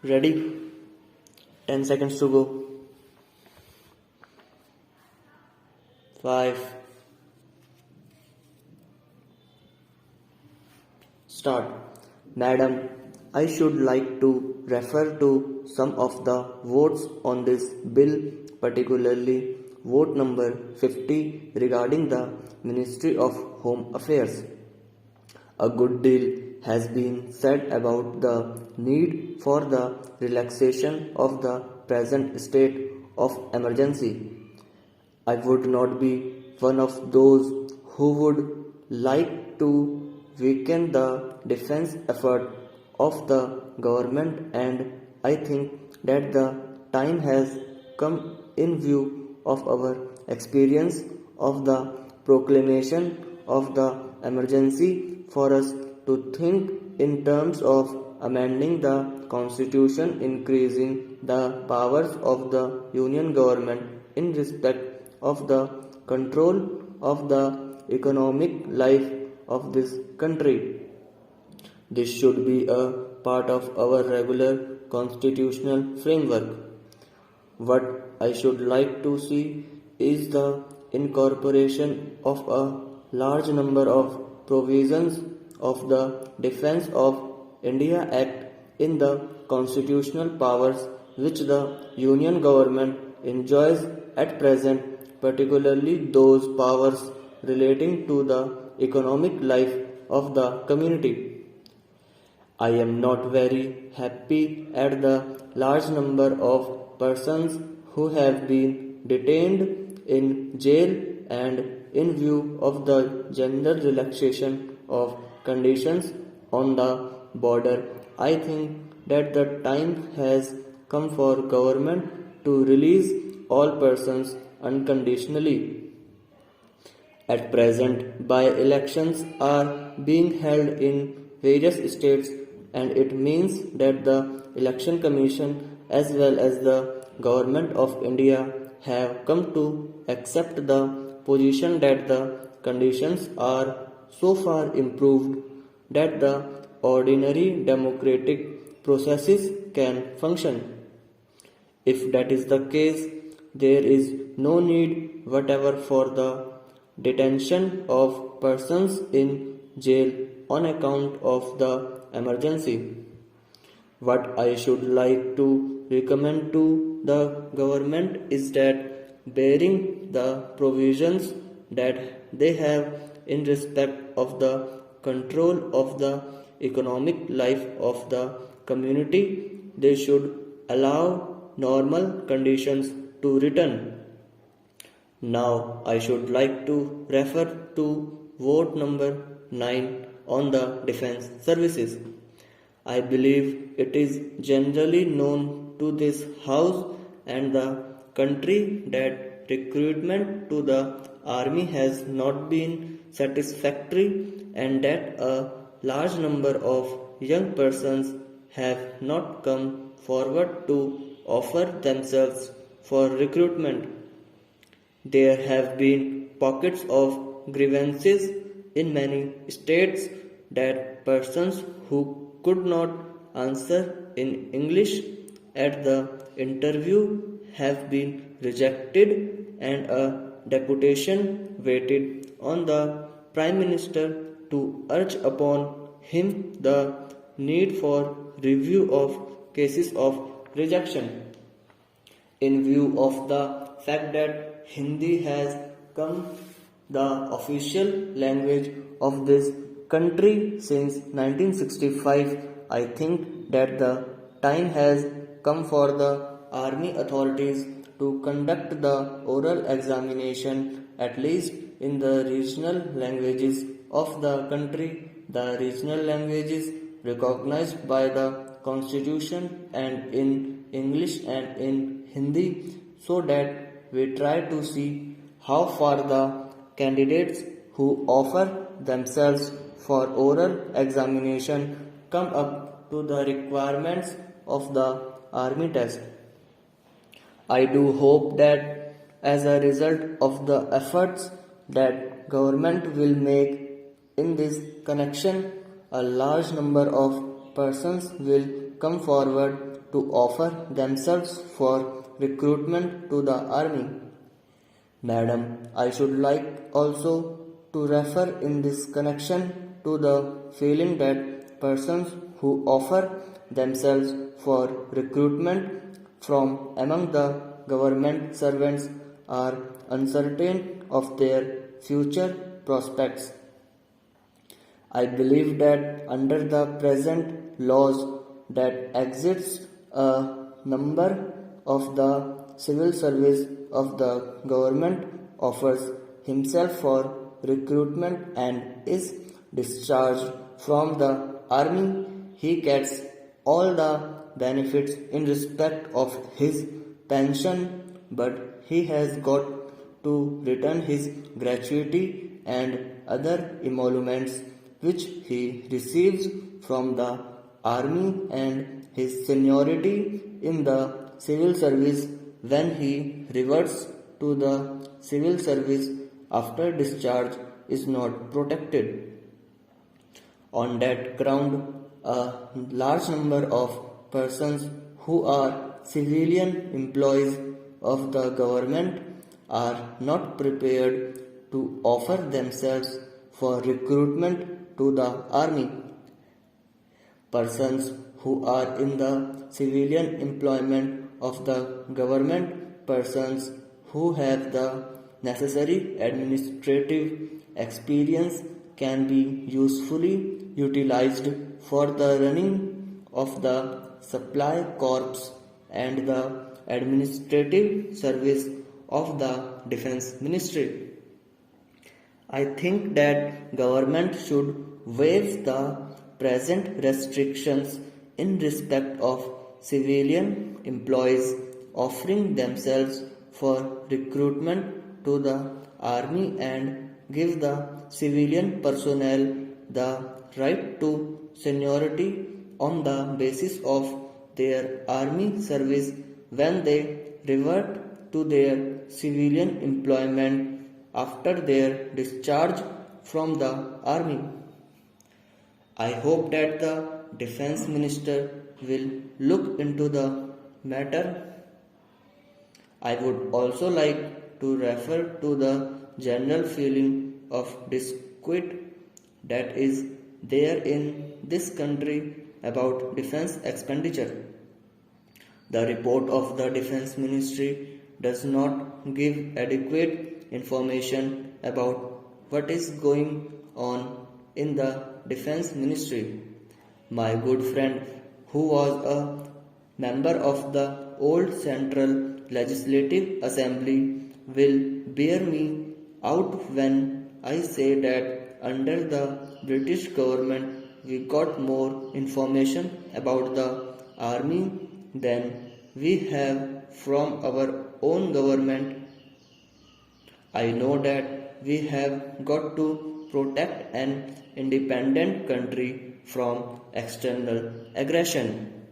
Ready? 10 seconds to go. 5. Start. Madam, I should like to refer to some of the votes on this bill, particularly vote number 50 regarding the Ministry of Home Affairs. A good deal has been said about the need for the relaxation of the present state of emergency. I would not be one of those who would like to weaken the defense effort of the government, and I think that the time has come, in view of our experience of the proclamation of the emergency, for us to think in terms of amending the constitution, increasing the powers of the union government in respect of the control of the economic life of this country. This should be a part of our regular constitutional framework. What I should like to see is the incorporation of a large number of provisions of the Defence of India Act in the constitutional powers which the Union government enjoys at present, particularly those powers relating to the economic life of the community. I am not very happy at the large number of persons who have been detained in jail, and in view of the general relaxation of conditions on the border, I think that the time has come for government to release all persons unconditionally. At present, by-elections are being held in various states, and it means that the Election Commission as well as the Government of India have come to accept the position that the conditions are so far improved that the ordinary democratic processes can function. If that is the case, there is no need whatever for the detention of persons in jail on account of the emergency. What I should like to recommend to the government is that, bearing the provisions that they have in respect of the control of the economic life of the community, they should allow normal conditions to return. Now I should like to refer to vote number 9 on the defense services. I believe it is generally known to this house and the country that recruitment to the army has not been satisfactory, and that a large number of young persons have not come forward to offer themselves for recruitment. There have been pockets of grievances in many states that persons who could not answer in English at the interview have been rejected, and a deputation waited on the Prime Minister to urge upon him the need for review of cases of rejection. In view of the fact that Hindi has come the official language of this country since 1965, I think that the time has come for the army authorities to conduct the oral examination at least in the regional languages of the country, the regional languages recognized by the constitution, and in English and in Hindi, so that we try to see how far the candidates who offer themselves for oral examination come up to the requirements of the army test. I do hope that as a result of the efforts that government will make in this connection, a large number of persons will come forward to offer themselves for recruitment to the army. Madam, I should like also to refer in this connection to the feeling that persons who offer themselves for recruitment from among the government servants are uncertain of their future prospects. I believe that under the present laws that exists a number of the civil service of the government offers himself for recruitment and is discharged from the army, he gets all the benefits in respect of his pension, but he has got to return his gratuity and other emoluments which he receives from the army and his seniority in the civil service when he reverts to the civil service after discharge is not protected. On that ground, a large number of persons who are civilian employees of the government are not prepared to offer themselves for recruitment to the army. Persons who are in the civilian employment of the government, persons who have the necessary administrative experience can be usefully utilized for the running of the supply corps and the administrative service of the defense ministry. I think that government should waive the present restrictions in respect of civilian employees offering themselves for recruitment to the army and give the civilian personnel the right to seniority on the basis of their army service when they revert to their civilian employment after their discharge from the army. I hope that the defense minister will look into the matter. I would also like to refer to the general feeling of disquiet that is there in this country about defense expenditure. The report of the defense ministry does not give adequate information about what is going on in the defense ministry. My good friend, who was a member of the old Central Legislative Assembly, will bear me out when I say that under the British government we got more information about the army than we have from our own government. I know that we have got to protect an independent country from external aggression.